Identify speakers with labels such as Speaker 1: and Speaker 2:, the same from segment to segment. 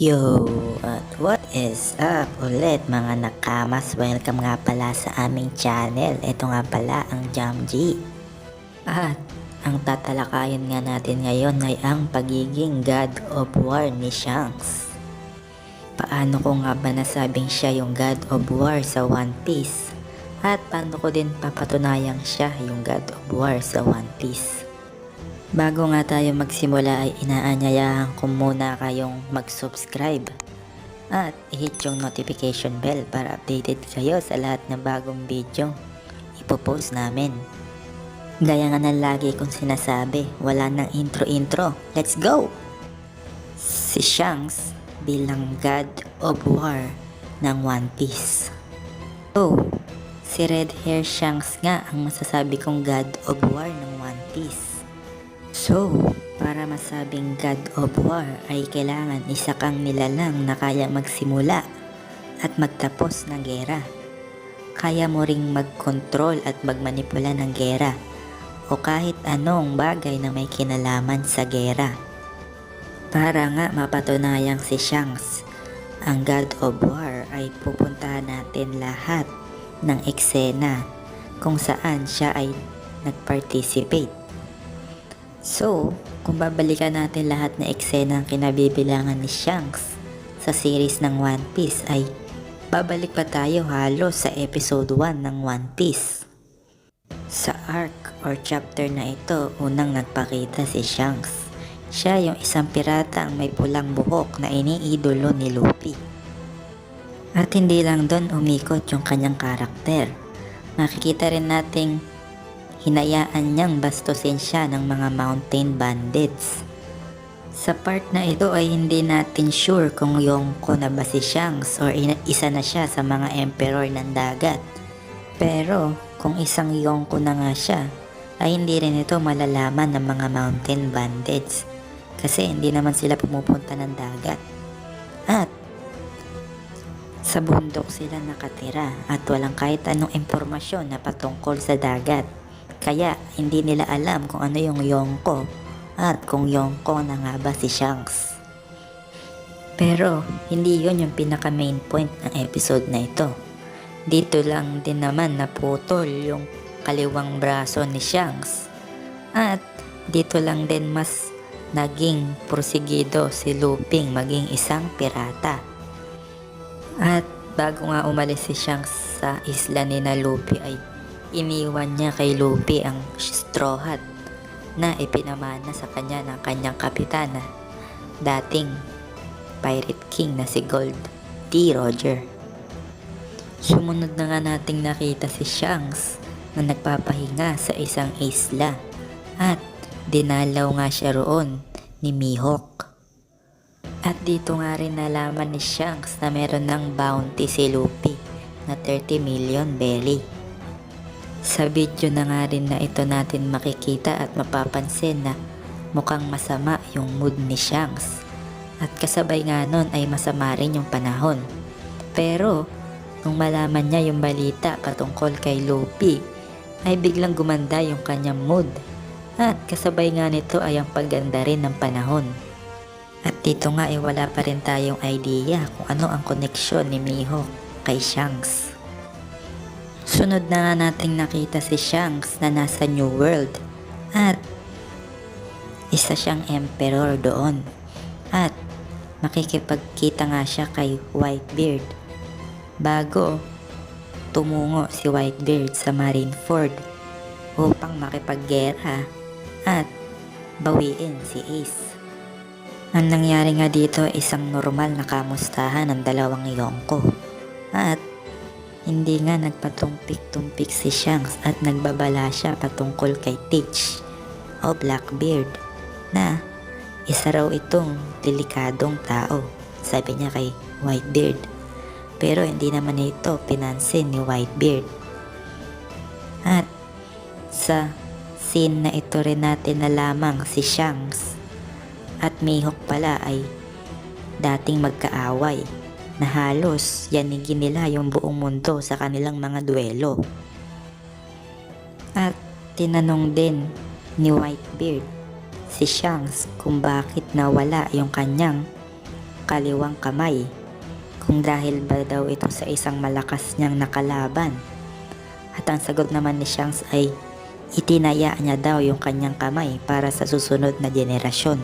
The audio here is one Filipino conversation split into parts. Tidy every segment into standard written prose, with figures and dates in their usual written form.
Speaker 1: Yo, at what is up ulit mga nakamas? Welcome nga pala sa aming channel. Ito nga pala ang Jamji. At ang tatalakayin nga natin ngayon ay ang pagiging God of War ni Shanks. Paano ko nga ba nasabing siya yung God of War sa One Piece? At paano ko din papatunayang siya yung God of War sa One Piece? Bago nga tayo magsimula ay inaanyayahan ko muna kayong mag-subscribe at i-hit yung notification bell para updated kayo sa lahat ng bagong video ipopost namin. Gaya nga ng lagi kong sinasabi, wala nang intro. Let's go! Si Shanks bilang God of War ng One Piece. So, si Red Hair Shanks nga ang masasabi kong God of War ng One Piece. So, para masabing God of War ay kailangan isa kang nilalang na kaya magsimula at magtapos ng gera. Kaya mo ring mag-control at magmanipula ng gera o kahit anong bagay na may kinalaman sa gera. Para nga mapatunayang si Shanks ang God of War ay pupuntahan natin lahat ng eksena kung saan siya ay nag-participate. So, kung babalikan natin lahat na eksena ng kinabibilangan ni Shanks sa series ng One Piece ay babalik pa tayo halos sa episode 1 ng One Piece. Sa arc or chapter na ito, unang nagpakita si Shanks. Siya yung isang pirata ang may pulang buhok na iniidolo ni Luffy. At hindi lang doon umikot yung kanyang karakter. Makikita rin nating hinayaan niyang bastusin siya ng mga mountain bandits. Sa part na ito ay hindi natin sure kung Yonko na ba si Shanks or isa na siya sa mga emperor ng dagat. Pero kung isang Yonko na nga siya, ay hindi rin ito malalaman ng mga mountain bandits kasi hindi naman sila pumupunta ng dagat. At sa bundok sila nakatira at walang kahit anong impormasyon na patungkol sa dagat. Kaya hindi nila alam kung ano yung Yonko at kung Yonko na nga ba si Shanks. Pero hindi yun yung pinaka main point ng episode na ito. Dito lang din naman naputol yung kaliwang braso ni Shanks. At dito lang din mas naging porsigido si Luffy maging isang pirata. At bago nga umalis si Shanks sa isla ni na Luffy ay iniwan niya kay Luffy ang straw hat na ipinamana sa kanya ng kanyang kapitana, dating Pirate King na si Gold D. Roger. Sumunod na nga nating nakita si Shanks na nagpapahinga sa isang isla at dinalaw nga siya roon ni Mihawk. At dito nga rin nalaman ni Shanks na meron ng bounty si Luffy na 30 million belly. Sa video na nga rin na ito natin makikita at mapapansin na mukhang masama yung mood ni Shanks. At kasabay nga nun ay masama rin yung panahon. Pero nung malaman niya yung balita patungkol kay Luffy ay biglang gumanda yung kanyang mood. At kasabay nga nito ay ang pagganda rin ng panahon. At dito nga ay wala pa rin tayong idea kung ano ang koneksyon ni Mihawk kay Shanks. Sunod na nga nating nakita si Shanks na nasa New World at isa siyang emperor doon at makikipagkita nga siya kay Whitebeard bago tumungo si Whitebeard sa Marineford upang makipaggera at bawiin si Ace. Ang nangyari nga dito ay isang normal na kamustahan ng dalawang Yonko at hindi nga nagpatumpik-tumpik si Shanks at nagbabala siya patungkol kay Teach o Blackbeard na isa raw itong delikadong tao, sabi niya kay Whitebeard. Pero hindi naman ito pinansin ni Whitebeard. At sa scene na ito rin natin na lamang si Shanks at Mihawk pala ay dating magkaaway na halos yanigin nila yung buong mundo sa kanilang mga duelo. At tinanong din ni Whitebeard si Shanks kung bakit nawala yung kanyang kaliwang kamay. Kung dahil ba daw ito sa isang malakas niyang nakalaban. At ang sagot naman ni Shanks ay itinaya niya daw yung kanyang kamay para sa susunod na jenerasyon.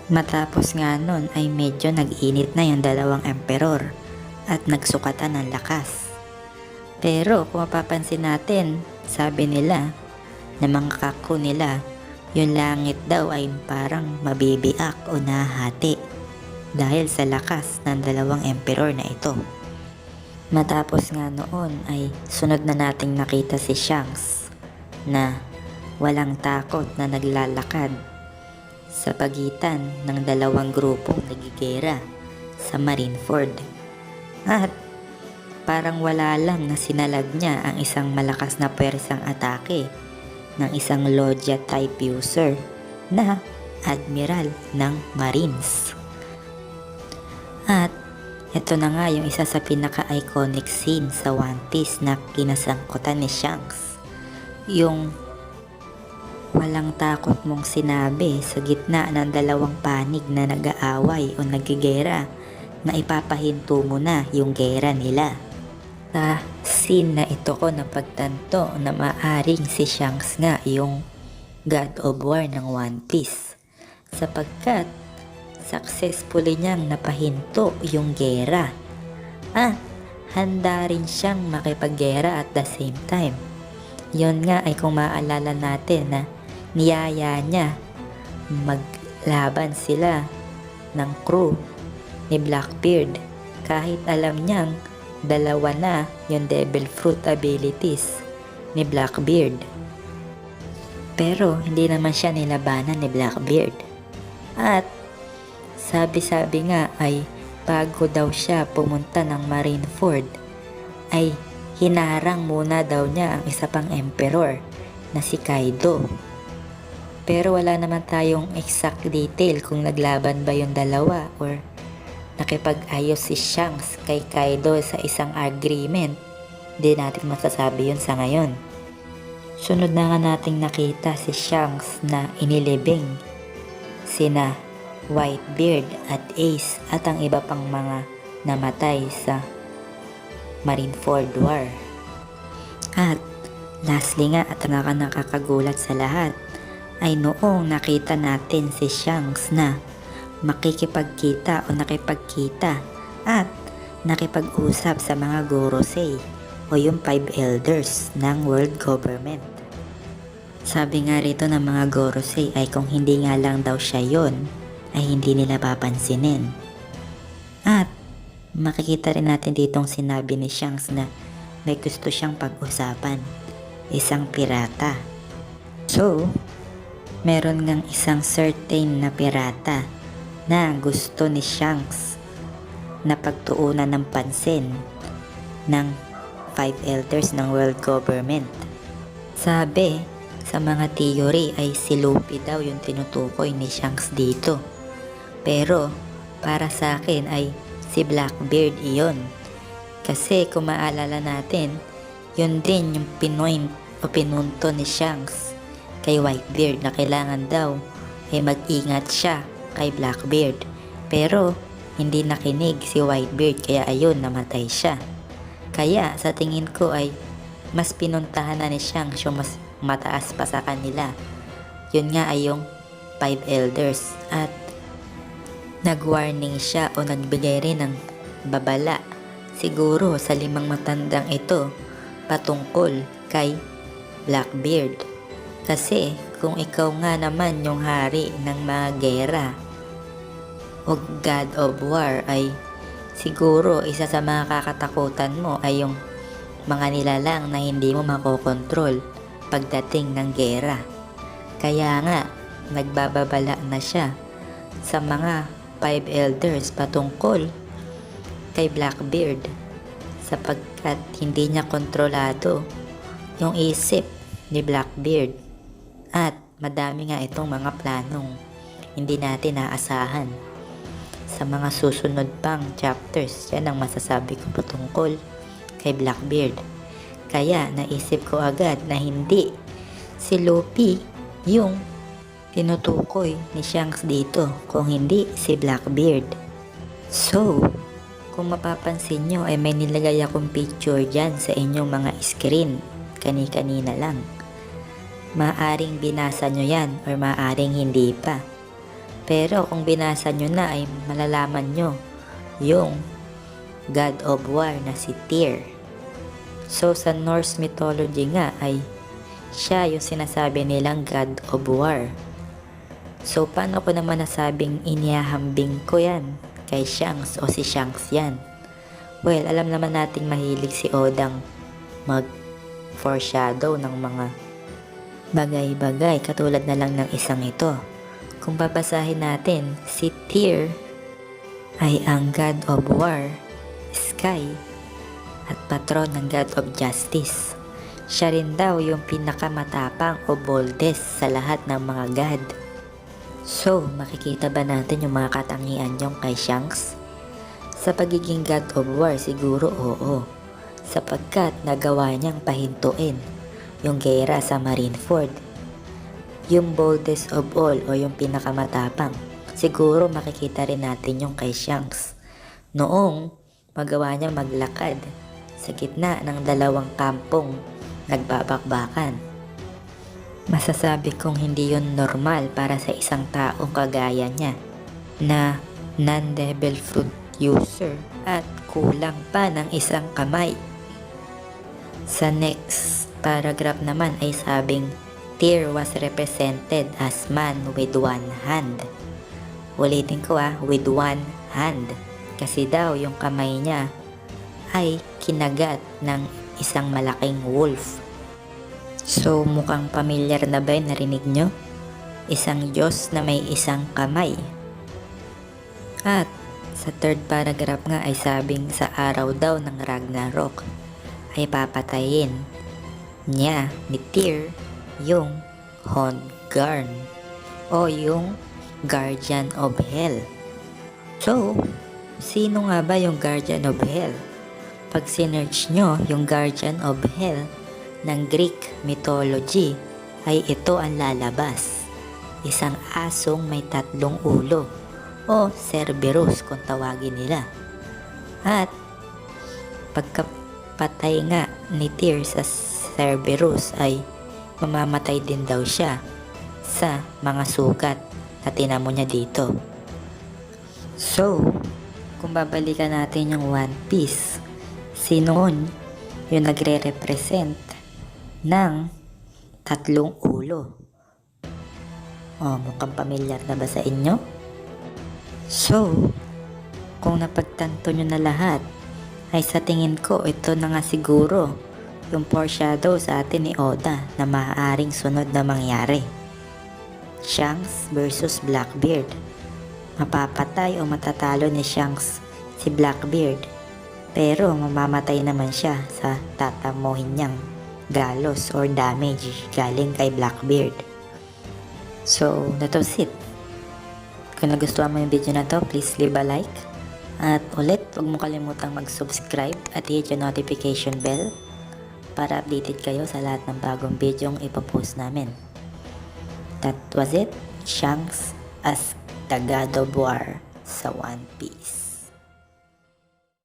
Speaker 1: Matapos nga nun ay medyo nag-init na yung dalawang emperor at nagsukatan ng lakas. Pero kung mapapansin natin, sabi nila na mga kako nila, yung langit daw ay parang mabibiak o nahati dahil sa lakas ng dalawang emperor na ito. Matapos nga noon ay sunod na nating nakita si Shanks na walang takot na naglalakad sa pagitan ng dalawang grupong nagigera sa Marineford. At parang wala lang na sinalag niya ang isang malakas na pwersang atake ng isang Loggia type user na Admiral ng Marines. At ito na nga yung isa sa pinaka-iconic scene sa One Piece na kinasangkutan ni Shanks. Yung walang takot mong sinabi sa gitna ng dalawang panig na nag-aaway o nagigera na ipapahinto mo na yung gera nila. Sa scene na ito ko napagtanto na maaring si Shanks nga yung God of War ng One Piece sapagkat successfully niyang napahinto yung gera. Handa rin siyang makipaggera at the same time. Yun nga ay kung maaalala natin na niyaya niya maglaban sila ng crew ni Blackbeard kahit alam niyang dalawa na yung Devil Fruit abilities ni Blackbeard. Pero hindi naman siya nilabanan ni Blackbeard. At sabi-sabi nga ay bago daw siya pumunta ng Marineford ay hinarang muna daw niya ang isa pang emperor na si Kaido. Pero wala naman tayong exact detail kung naglaban ba yung dalawa or nakipag-ayos si Shanks kay Kaido sa isang agreement. Di natin masasabi yun sa ngayon. Sunod na nga nating nakita si Shanks na inilibing sina Whitebeard at Ace at ang iba pang mga namatay sa Marineford War. At lastly nga at nakakagulat sa lahat ay noong nakita natin si Shanks na makikipagkita o nakipagkita at nakipag-usap sa mga Gorosei o yung 5 elders ng world government. Sabi nga rito ng mga Gorosei ay kung hindi nga lang daw siya yon ay hindi nila papansinin. At makikita rin natin ditong sinabi ni Shanks na may gusto siyang pag-usapan, isang pirata. So, meron ngang isang certain na pirata na gusto ni Shanks na pagtuunan ng pansin ng 5 elders ng world government. Sabi sa mga theory ay si Luffy daw yung tinutukoy ni Shanks dito. Pero para sa akin ay si Blackbeard iyon. Kasi kung maalala natin, yun din yung pinunto ni Shanks kay Whitebeard na kailangan daw ay mag-ingat siya kay Blackbeard. Pero hindi nakinig si Whitebeard kaya ayun namatay siya. Kaya sa tingin ko ay mas pinuntahan na ni Shanks yung mas mataas pa sa kanila. Yun nga ay yung 5 elders at nag-warning siya o nagbigay rin ng babala siguro sa 5 matandang ito patungkol kay Blackbeard. Kasi kung ikaw nga naman yung hari ng mga gera o God of War ay siguro isa sa mga kakatakutan mo ay yung mga nilalang na hindi mo makokontrol pagdating ng gera. Kaya nga nagbababala na siya sa mga 5 elders patungkol kay Blackbeard sapagkat hindi niya kontrolado yung isip ni Blackbeard at madami nga itong mga planong hindi natin naasahan sa mga susunod pang chapters. Yan ang masasabi ko patungkol kay Blackbeard. Kaya naisip ko agad na hindi si Luffy yung tinutukoy ni Shanks dito kung hindi si Blackbeard. So, kung mapapansin nyo ay may nilagay akong picture dyan sa inyong mga screen kani-kanina lang. Maaring binasa nyo yan or maaring hindi pa. Pero kung binasa nyo na ay malalaman nyo yung God of War na si Tyr. So sa Norse mythology nga ay siya yung sinasabi nilang God of War. So paano ko naman nasabing inihahambing ko yan kay Shanks o si Shanks yan? Well, alam naman nating mahilig si Odang mag-foreshadow ng mga bagay-bagay katulad na lang ng isang ito. Kung babasahin natin, si Tyr ay ang God of War, Sky, at patron ng God of Justice. Siya rin daw yung pinakamatapang o boldest sa lahat ng mga God. So, makikita ba natin yung mga katangian niyong kay Shanks? Sa pagiging God of War, siguro oo. Sapagkat nagawa niyang pahintuin yung gera sa Marineford. Yung boldest of all o yung pinakamatapang, siguro makikita rin natin yung kay Shanks. Noong magawa niyang maglakad sa gitna ng dalawang kampong nagbabakbakan. Masasabi kong hindi yun normal para sa isang taong kagaya niya na non-devil fruit user at kulang pa ng isang kamay. Sa next paragraph naman ay sabing Tyr was represented as man with one hand. Ulitin ko with one hand. Kasi daw yung kamay niya ay kinagat ng isang malaking wolf. So mukhang pamilyar na ba yung narinig nyo? Isang Diyos na may isang kamay. At sa third paragraph nga ay sabing sa araw daw ng Ragnarok ay papatayin niya ni Tyr yung Hondgarn o yung Guardian of Hell. So, sino nga ba yung Guardian of Hell? Pag sinearch nyo yung Guardian of Hell ng Greek mythology ay ito ang lalabas. Isang asong may 3 ulo o Cerberus kung tawagin nila. At pagkapatay nga ni Tyr sa Cerberus ay mamamatay din daw siya sa mga sugat na tinamo niya dito. So, kung babalikan natin yung One Piece, sino yung nagre-represent ng 3 ulo? Mukhang pamilyar na ba sa inyo? So, kung napagtanto nyo na lahat, ay sa tingin ko ito na nga siguro yung foreshadow sa atin ni Oda na maaaring sunod na mangyari. Shanks versus Blackbeard. Mapapatay o matatalo ni Shanks si Blackbeard, pero mamamatay naman siya sa tatamuhin niyang galos or damage galing kay Blackbeard. So, that was it. Kung nagustuhan mo yung video na to, please leave a like. At ulit, huwag mo kalimutang mag-subscribe at hit yung notification bell para updated kayo sa lahat ng bagong video yung ipopost namin. That was it. Shanks as the God of War sa One Piece.